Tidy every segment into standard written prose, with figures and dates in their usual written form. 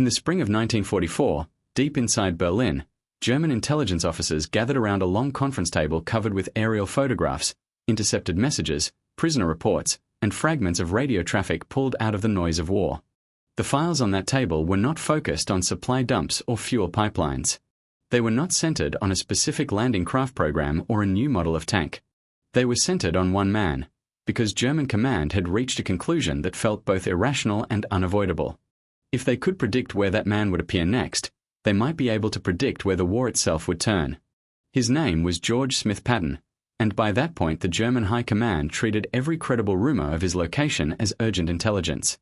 In the spring of 1944, deep inside Berlin, German intelligence officers gathered around a long conference table covered with aerial photographs, intercepted messages, prisoner reports, and fragments of radio traffic pulled out of the noise of war. The files on that table were not focused on supply dumps or fuel pipelines. They were not centered on a specific landing craft program or a new model of tank. They were centered on one man, because German command had reached a conclusion that felt both irrational and unavoidable. If they could predict where that man would appear next, they might be able to predict where the war itself would turn. His name was George Smith Patton, and by that point the German High Command treated every credible rumor of his location as urgent intelligence.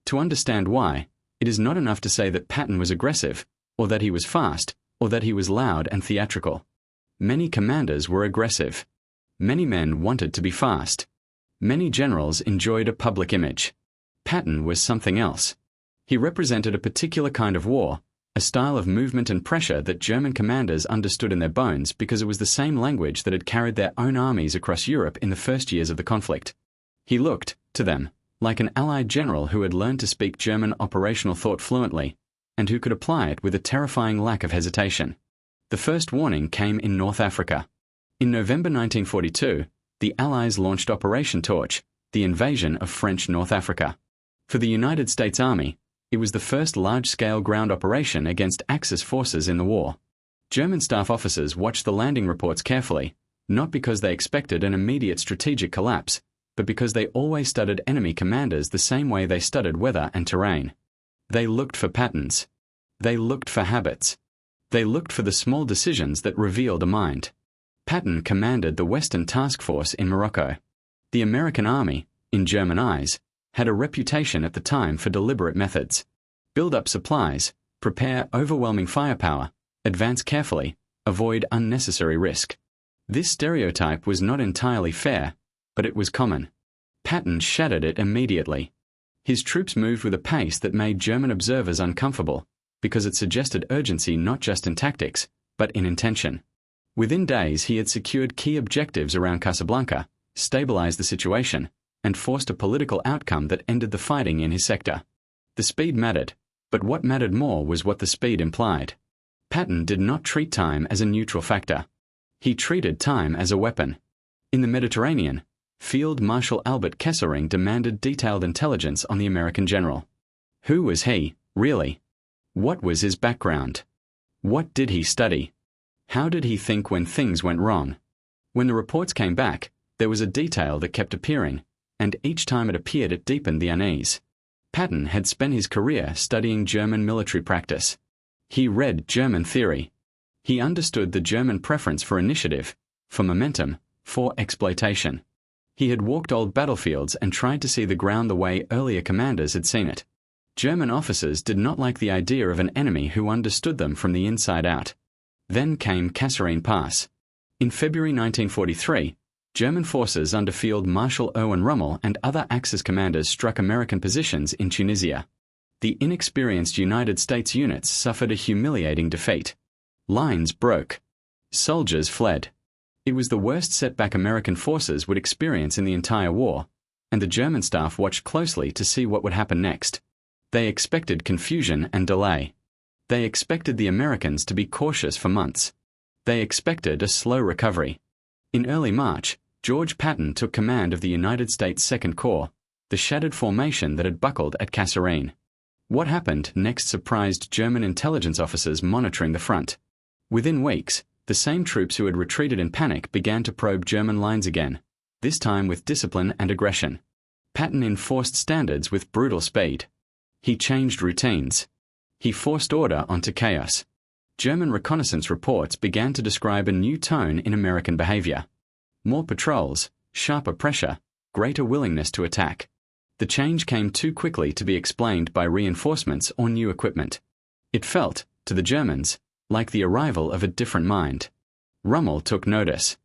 To understand why, it is not enough to say that Patton was aggressive, or that he was fast, or that he was loud and theatrical. Many commanders were aggressive. Many men wanted to be fast. Many generals enjoyed a public image. Patton was something else. He represented a particular kind of war, a style of movement and pressure that German commanders understood in their bones because it was the same language that had carried their own armies across Europe in the first years of the conflict. He looked, to them, like an Allied general who had learned to speak German operational thought fluently, and who could apply it with a terrifying lack of hesitation. The first warning came in North Africa. In November 1942, the Allies launched Operation Torch, the invasion of French North Africa. For the United States Army, it was the first large-scale ground operation against Axis forces in the war. German staff officers watched the landing reports carefully, not because they expected an immediate strategic collapse, but because they always studied enemy commanders the same way they studied weather and terrain. They looked for patterns. They looked for habits. They looked for the small decisions that revealed a mind. Patton commanded the Western Task Force in Morocco. The American army, in German eyes, had a reputation at the time for deliberate methods. Build up supplies, prepare overwhelming firepower, advance carefully, avoid unnecessary risk. This stereotype was not entirely fair, but it was common. Patton shattered it immediately. His troops moved with a pace that made German observers uncomfortable, because it suggested urgency not just in tactics, but in intention. Within days he had secured key objectives around Casablanca, stabilized the situation, and forced a political outcome that ended the fighting in his sector. The speed mattered, but what mattered more was what the speed implied. Patton did not treat time as a neutral factor. He treated time as a weapon. In the Mediterranean, Field Marshal Albert Kesselring demanded detailed intelligence on the American general. Who was he, really? What was his background? What did he study? How did he think when things went wrong? When the reports came back, there was a detail that kept appearing, and each time it appeared it deepened the unease. Patton had spent his career studying German military practice. He read German theory. He understood the German preference for initiative, for momentum, for exploitation. He had walked old battlefields and tried to see the ground the way earlier commanders had seen it. German officers did not like the idea of an enemy who understood them from the inside out. Then came Kasserine Pass. In February 1943, German forces under Field Marshal Erwin Rommel and other Axis commanders struck American positions in Tunisia. The inexperienced United States units suffered a humiliating defeat. Lines broke. Soldiers fled. It was the worst setback American forces would experience in the entire war, and the German staff watched closely to see what would happen next. They expected confusion and delay. They expected the Americans to be cautious for months. They expected a slow recovery. In early March, George Patton took command of the United States Second Corps, the shattered formation that had buckled at Kasserine. What happened next surprised German intelligence officers monitoring the front. Within weeks, the same troops who had retreated in panic began to probe German lines again, this time with discipline and aggression. Patton enforced standards with brutal speed. He changed routines. He forced order onto chaos. German reconnaissance reports began to describe a new tone in American behavior. More patrols, sharper pressure, greater willingness to attack. The change came too quickly to be explained by reinforcements or new equipment. It felt, to the Germans, like the arrival of a different mind. Rommel took notice.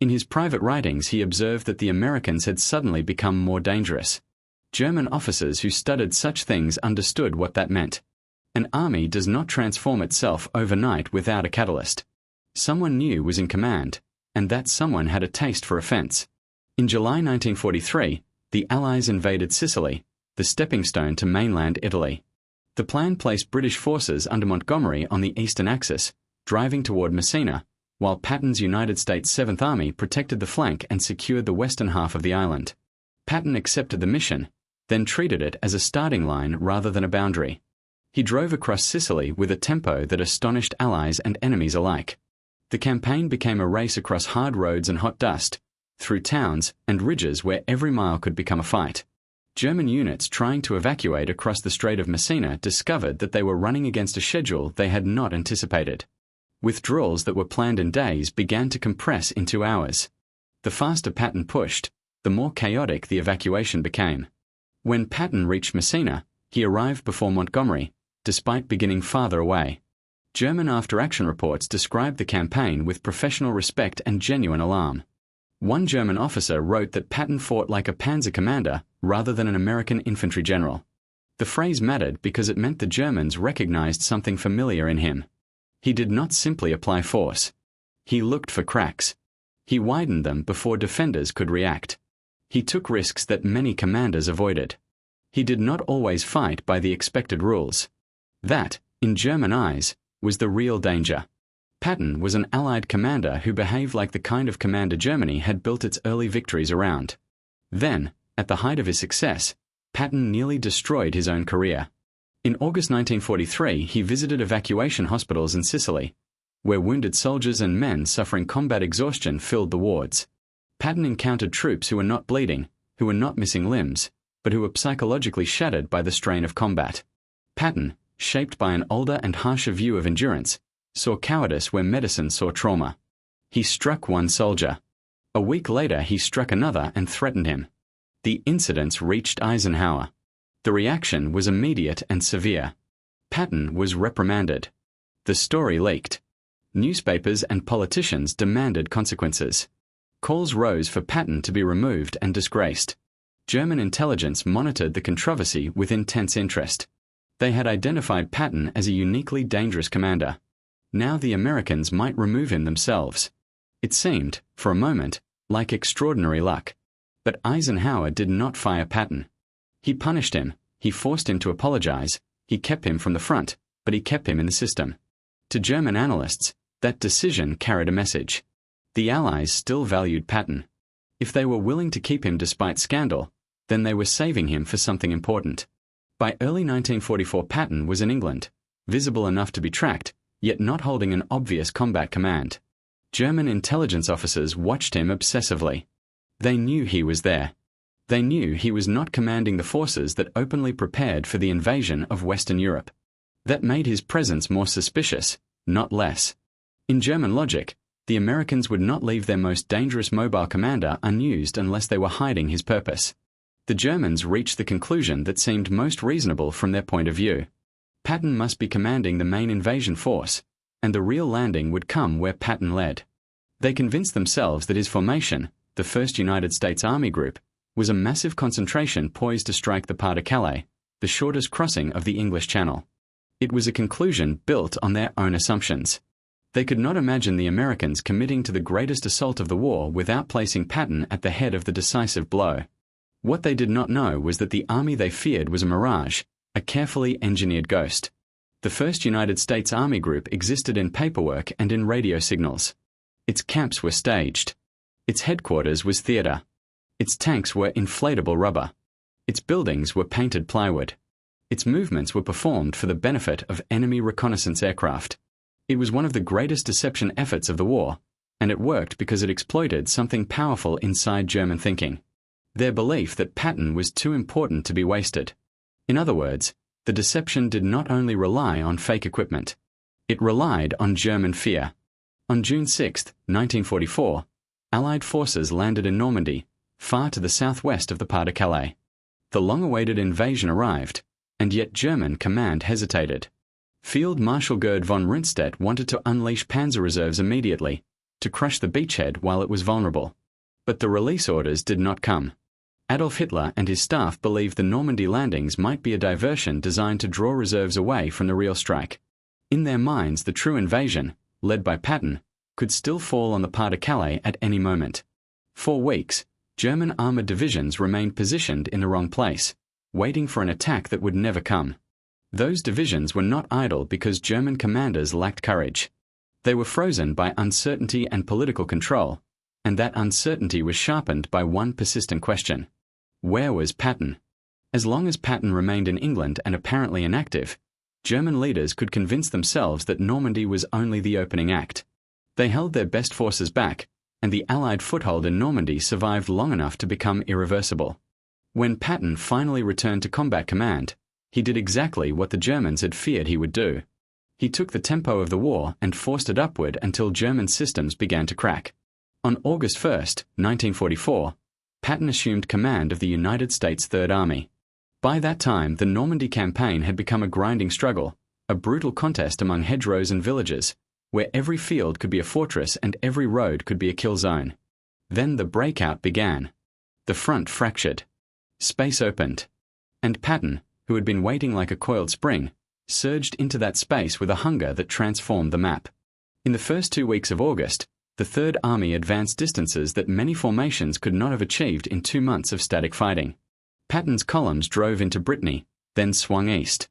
In his private writings he observed that the Americans had suddenly become more dangerous. German officers who studied such things understood what that meant. An army does not transform itself overnight without a catalyst. Someone new was in command, and that someone had a taste for offense. In July 1943, the Allies invaded Sicily, the stepping stone to mainland Italy. The plan placed British forces under Montgomery on the eastern axis, driving toward Messina, while Patton's United States 7th Army protected the flank and secured the western half of the island. Patton accepted the mission, then treated it as a starting line rather than a boundary. He drove across Sicily with a tempo that astonished allies and enemies alike. The campaign became a race across hard roads and hot dust, through towns and ridges where every mile could become a fight. German units trying to evacuate across the Strait of Messina discovered that they were running against a schedule they had not anticipated. Withdrawals that were planned in days began to compress into hours. The faster Patton pushed, the more chaotic the evacuation became. When Patton reached Messina, he arrived before Montgomery, despite beginning farther away. German after-action reports described the campaign with professional respect and genuine alarm. One German officer wrote that Patton fought like a panzer commander rather than an American infantry general. The phrase mattered because it meant the Germans recognized something familiar in him. He did not simply apply force. He looked for cracks. He widened them before defenders could react. He took risks that many commanders avoided. He did not always fight by the expected rules. That, in German eyes, was the real danger. Patton was an Allied commander who behaved like the kind of commander Germany had built its early victories around. Then, at the height of his success, Patton nearly destroyed his own career. In August 1943, he visited evacuation hospitals in Sicily, where wounded soldiers and men suffering combat exhaustion filled the wards. Patton encountered troops who were not bleeding, who were not missing limbs, but who were psychologically shattered by the strain of combat. Patton, shaped by an older and harsher view of endurance, saw cowardice where medicine saw trauma. He struck one soldier. A week later he struck another and threatened him. The incidents reached Eisenhower. The reaction was immediate and severe. Patton was reprimanded. The story leaked. Newspapers and politicians demanded consequences. Calls rose for Patton to be removed and disgraced. German intelligence monitored the controversy with intense interest. They had identified Patton as a uniquely dangerous commander. Now the Americans might remove him themselves. It seemed, for a moment, like extraordinary luck. But Eisenhower did not fire Patton. He punished him, he forced him to apologize, he kept him from the front, but he kept him in the system. To German analysts, that decision carried a message. The Allies still valued Patton. If they were willing to keep him despite scandal, then they were saving him for something important. By early 1944, Patton was in England, visible enough to be tracked, yet not holding an obvious combat command. German intelligence officers watched him obsessively. They knew he was there. They knew he was not commanding the forces that openly prepared for the invasion of Western Europe. That made his presence more suspicious, not less. In German logic, the Americans would not leave their most dangerous mobile commander unused unless they were hiding his purpose. The Germans reached the conclusion that seemed most reasonable from their point of view. Patton must be commanding the main invasion force, and the real landing would come where Patton led. They convinced themselves that his formation, the 1st United States Army Group, was a massive concentration poised to strike the Pas-de-Calais, the shortest crossing of the English Channel. It was a conclusion built on their own assumptions. They could not imagine the Americans committing to the greatest assault of the war without placing Patton at the head of the decisive blow. What they did not know was that the army they feared was a mirage, a carefully engineered ghost. The 1st United States Army Group existed in paperwork and in radio signals. Its camps were staged. Its headquarters was theater. Its tanks were inflatable rubber. Its buildings were painted plywood. Its movements were performed for the benefit of enemy reconnaissance aircraft. It was one of the greatest deception efforts of the war, and it worked because it exploited something powerful inside German thinking. Their belief that Patton was too important to be wasted. In other words, the deception did not only rely on fake equipment. It relied on German fear. On June 6, 1944, Allied forces landed in Normandy, far to the southwest of the Pas-de-Calais. The long-awaited invasion arrived, and yet German command hesitated. Field Marshal Gerd von Rundstedt wanted to unleash panzer reserves immediately, to crush the beachhead while it was vulnerable. But the release orders did not come. Adolf Hitler and his staff believed the Normandy landings might be a diversion designed to draw reserves away from the real strike. In their minds, the true invasion, led by Patton, could still fall on the Pas-de-Calais at any moment. For weeks, German armoured divisions remained positioned in the wrong place, waiting for an attack that would never come. Those divisions were not idle because German commanders lacked courage. They were frozen by uncertainty and political control, and that uncertainty was sharpened by one persistent question. Where was Patton? As long as Patton remained in England and apparently inactive, German leaders could convince themselves that Normandy was only the opening act. They held their best forces back, and the Allied foothold in Normandy survived long enough to become irreversible. When Patton finally returned to combat command, he did exactly what the Germans had feared he would do. He took the tempo of the war and forced it upward until German systems began to crack. On August 1, 1944, Patton assumed command of the United States Third Army. By that time, the Normandy campaign had become a grinding struggle, a brutal contest among hedgerows and villages, where every field could be a fortress and every road could be a kill zone. Then the breakout began. The front fractured. Space opened. And Patton, who had been waiting like a coiled spring, surged into that space with a hunger that transformed the map. In the first 2 weeks of August, the Third Army advanced distances that many formations could not have achieved in 2 months of static fighting. Patton's columns drove into Brittany, then swung east.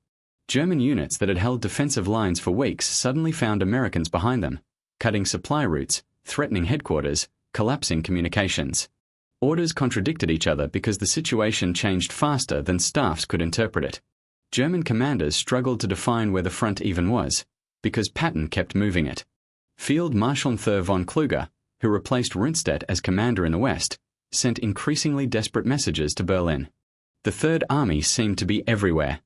German units that had held defensive lines for weeks suddenly found Americans behind them, cutting supply routes, threatening headquarters, collapsing communications. Orders contradicted each other because the situation changed faster than staffs could interpret it. German commanders struggled to define where the front even was, because Patton kept moving it. Field Marshal von Kluge, who replaced Rundstedt as commander in the west, sent increasingly desperate messages to Berlin. The Third Army seemed to be everywhere.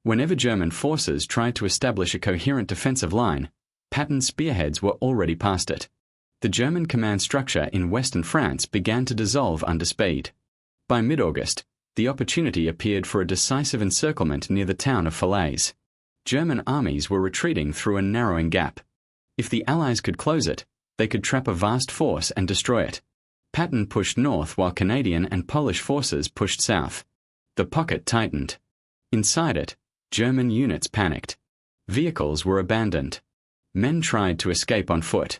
Whenever German forces tried to establish a coherent defensive line, Patton's spearheads were already past it. The German command structure in western France began to dissolve under speed. By mid-August, the opportunity appeared for a decisive encirclement near the town of Falaise. German armies were retreating through a narrowing gap. If the Allies could close it, they could trap a vast force and destroy it. Patton pushed north while Canadian and Polish forces pushed south. The pocket tightened. Inside it, German units panicked. Vehicles were abandoned. Men tried to escape on foot.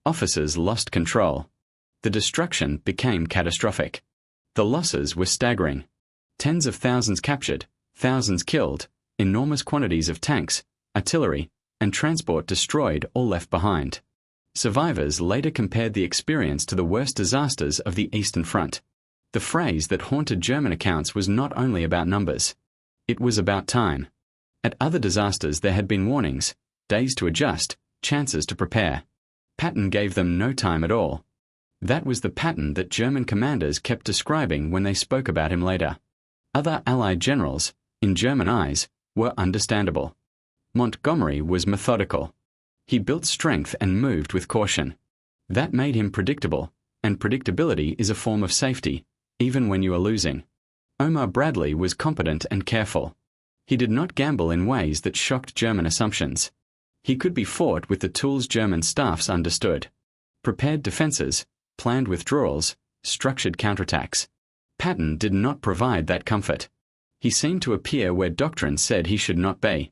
Officers lost control. The destruction became catastrophic. The losses were staggering. Tens of thousands captured, thousands killed, enormous quantities of tanks, artillery, and transport destroyed or left behind. Survivors later compared the experience to the worst disasters of the Eastern Front. The phrase that haunted German accounts was not only about numbers. It was about time. At other disasters there had been warnings, days to adjust, chances to prepare. Patton gave them no time at all. That was the Patton that German commanders kept describing when they spoke about him later. Other Allied generals, in German eyes, were understandable. Montgomery was methodical. He built strength and moved with caution. That made him predictable, and predictability is a form of safety, even when you are losing. Omar Bradley was competent and careful. He did not gamble in ways that shocked German assumptions. He could be fought with the tools German staffs understood. Prepared defenses, planned withdrawals, structured counterattacks. Patton did not provide that comfort. He seemed to appear where doctrine said he should not be.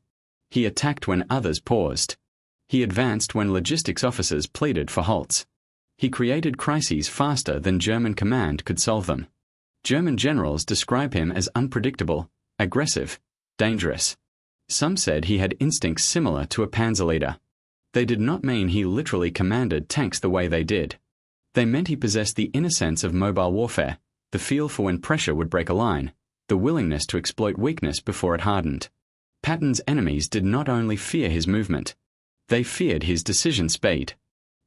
He attacked when others paused. He advanced when logistics officers pleaded for halts. He created crises faster than German command could solve them. German generals describe him as unpredictable, aggressive, dangerous. Some said he had instincts similar to a panzer leader. They did not mean he literally commanded tanks the way they did. They meant he possessed the inner sense of mobile warfare, the feel for when pressure would break a line, the willingness to exploit weakness before it hardened. Patton's enemies did not only fear his movement, they feared his decision speed.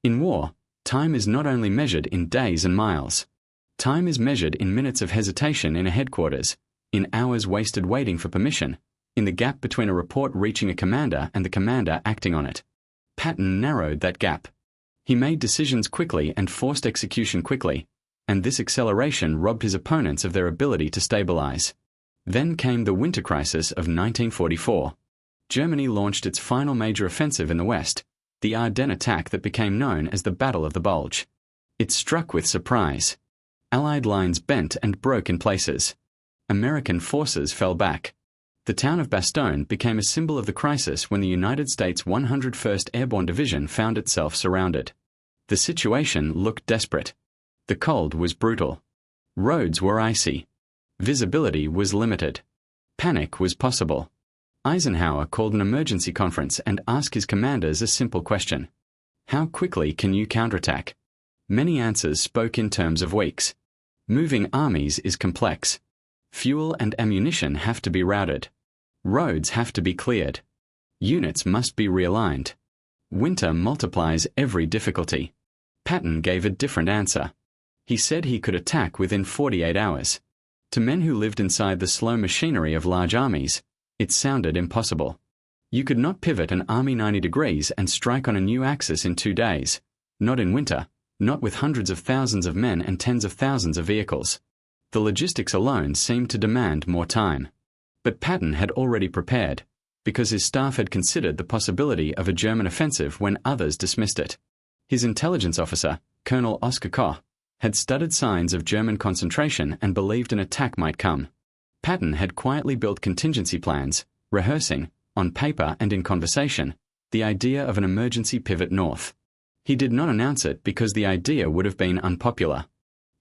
In war, time is not only measured in days and miles. Time is measured in minutes of hesitation in a headquarters, in hours wasted waiting for permission, in the gap between a report reaching a commander and the commander acting on it. Patton narrowed that gap. He made decisions quickly and forced execution quickly, and this acceleration robbed his opponents of their ability to stabilize. Then came the winter crisis of 1944. Germany launched its final major offensive in the West, the Ardennes attack that became known as the Battle of the Bulge. It struck with surprise. Allied lines bent and broke in places. American forces fell back. The town of Bastogne became a symbol of the crisis when the United States 101st Airborne Division found itself surrounded. The situation looked desperate. The cold was brutal. Roads were icy. Visibility was limited. Panic was possible. Eisenhower called an emergency conference and asked his commanders a simple question. How quickly can you counterattack? Many answers spoke in terms of weeks. Moving armies is complex. Fuel and ammunition have to be routed. Roads have to be cleared. Units must be realigned. Winter multiplies every difficulty. Patton gave a different answer. He said he could attack within 48 hours. To men who lived inside the slow machinery of large armies, it sounded impossible. You could not pivot an army 90 degrees and strike on a new axis in 2 days. Not in winter, not with hundreds of thousands of men and tens of thousands of vehicles. The logistics alone seemed to demand more time. But Patton had already prepared, because his staff had considered the possibility of a German offensive when others dismissed it. His intelligence officer, Colonel Oskar Koch, had studied signs of German concentration and believed an attack might come. Patton had quietly built contingency plans, rehearsing, on paper and in conversation, the idea of an emergency pivot north. He did not announce it because the idea would have been unpopular.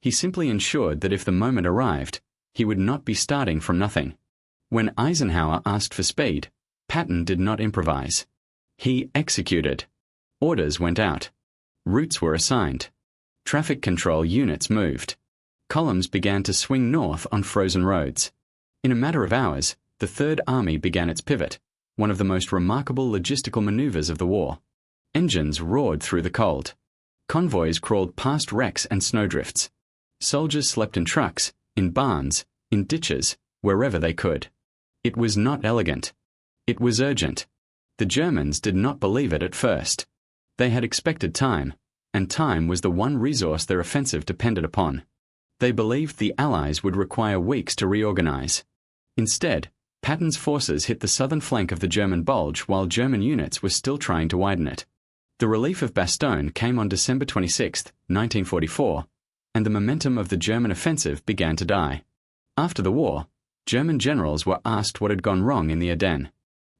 He simply ensured that if the moment arrived, he would not be starting from nothing. When Eisenhower asked for speed, Patton did not improvise. He executed. Orders went out. Routes were assigned. Traffic control units moved. Columns began to swing north on frozen roads. In a matter of hours, the Third Army began its pivot, one of the most remarkable logistical maneuvers of the war. Engines roared through the cold. Convoys crawled past wrecks and snowdrifts. Soldiers slept in trucks, in barns, in ditches, wherever they could. It was not elegant. It was urgent. The Germans did not believe it at first. They had expected time, and time was the one resource their offensive depended upon. They believed the Allies would require weeks to reorganize. Instead, Patton's forces hit the southern flank of the German Bulge while German units were still trying to widen it. The relief of Bastogne came on December 26, 1944, and the momentum of the German offensive began to die. After the war, German generals were asked what had gone wrong in the Ardennes.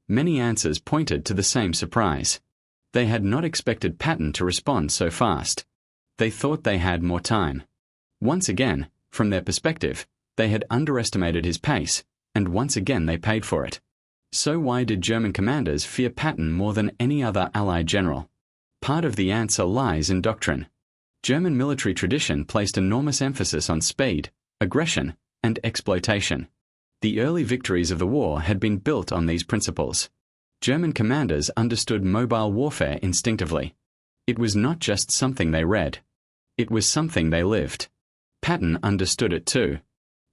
Many answers pointed to the same surprise. They had not expected Patton to respond so fast. They thought they had more time. Once again, from their perspective, they had underestimated his pace, and once again they paid for it. So why did German commanders fear Patton more than any other Allied general? Part of the answer lies in doctrine. German military tradition placed enormous emphasis on speed, aggression, and exploitation. The early victories of the war had been built on these principles. German commanders understood mobile warfare instinctively. It was not just something they read. It was something they lived. Patton understood it too.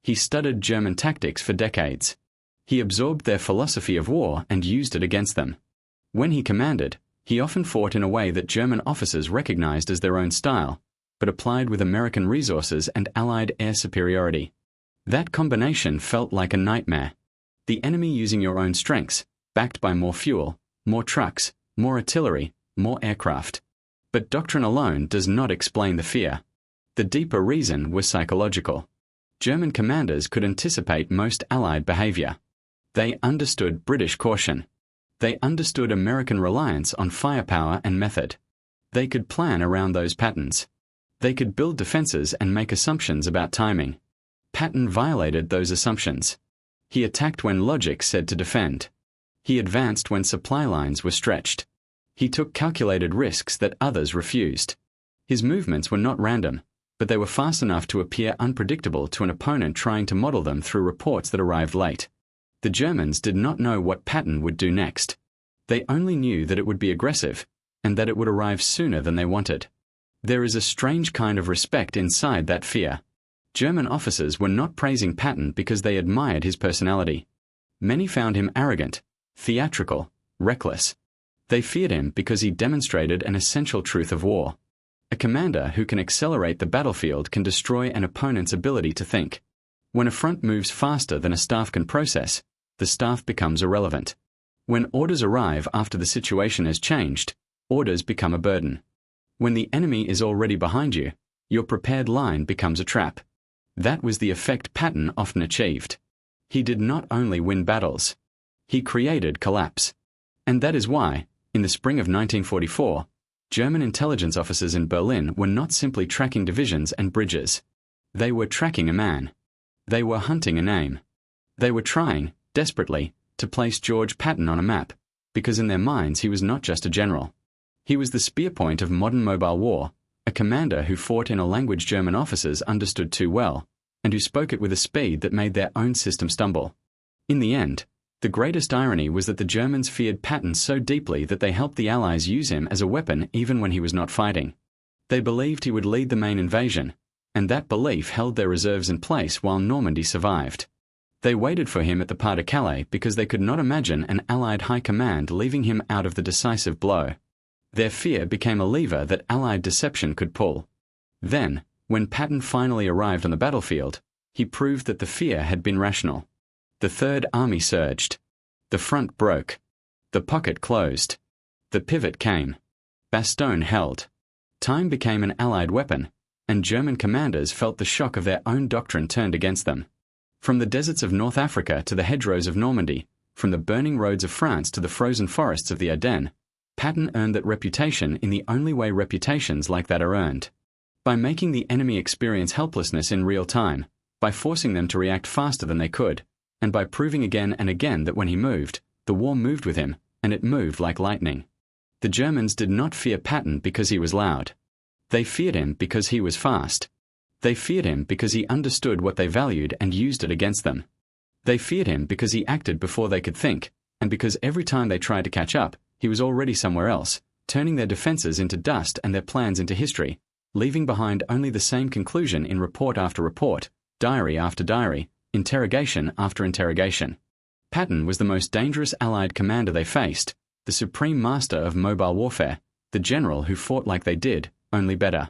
He studied German tactics for decades. He absorbed their philosophy of war and used it against them. When he commanded, he often fought in a way that German officers recognized as their own style, but applied with American resources and Allied air superiority. That combination felt like a nightmare. The enemy using your own strengths, backed by more fuel, more trucks, more artillery, more aircraft. But doctrine alone does not explain the fear. The deeper reason was psychological. German commanders could anticipate most Allied behavior. They understood British caution. They understood American reliance on firepower and method. They could plan around those patterns. They could build defenses and make assumptions about timing. Patton violated those assumptions. He attacked when logic said to defend. He advanced when supply lines were stretched. He took calculated risks that others refused. His movements were not random, but they were fast enough to appear unpredictable to an opponent trying to model them through reports that arrived late. The Germans did not know what Patton would do next. They only knew that it would be aggressive, and that it would arrive sooner than they wanted. There is a strange kind of respect inside that fear. German officers were not praising Patton because they admired his personality. Many found him arrogant, theatrical, reckless. They feared him because he demonstrated an essential truth of war. A commander who can accelerate the battlefield can destroy an opponent's ability to think. When a front moves faster than a staff can process, the staff becomes irrelevant. When orders arrive after the situation has changed, orders become a burden. When the enemy is already behind you, your prepared line becomes a trap. That was the effect Patton often achieved. He did not only win battles. He created collapse. And that is why, in the spring of 1944, German intelligence officers in Berlin were not simply tracking divisions and bridges. They were tracking a man. They were hunting a name. They were trying, desperately, to place George Patton on a map, because in their minds he was not just a general. He was the spear point of modern mobile war, a commander who fought in a language German officers understood too well, and who spoke it with a speed that made their own system stumble. In the end, the greatest irony was that the Germans feared Patton so deeply that they helped the Allies use him as a weapon even when he was not fighting. They believed he would lead the main invasion, and that belief held their reserves in place while Normandy survived. They waited for him at the Pas de Calais because they could not imagine an Allied high command leaving him out of the decisive blow. Their fear became a lever that Allied deception could pull. Then, when Patton finally arrived on the battlefield, he proved that the fear had been rational. The Third Army surged. The front broke. The pocket closed. The pivot came. Bastogne held. Time became an Allied weapon, and German commanders felt the shock of their own doctrine turned against them. From the deserts of North Africa to the hedgerows of Normandy, from the burning roads of France to the frozen forests of the Ardennes, Patton earned that reputation in the only way reputations like that are earned. By making the enemy experience helplessness in real time, by forcing them to react faster than they could, and by proving again and again that when he moved, the war moved with him, and it moved like lightning. The Germans did not fear Patton because he was loud. They feared him because he was fast. They feared him because he understood what they valued and used it against them. They feared him because he acted before they could think, and because every time they tried to catch up, he was already somewhere else, turning their defenses into dust and their plans into history, leaving behind only the same conclusion in report after report, diary after diary, interrogation after interrogation. Patton was the most dangerous Allied commander they faced, the supreme master of mobile warfare, the general who fought like they did, only better.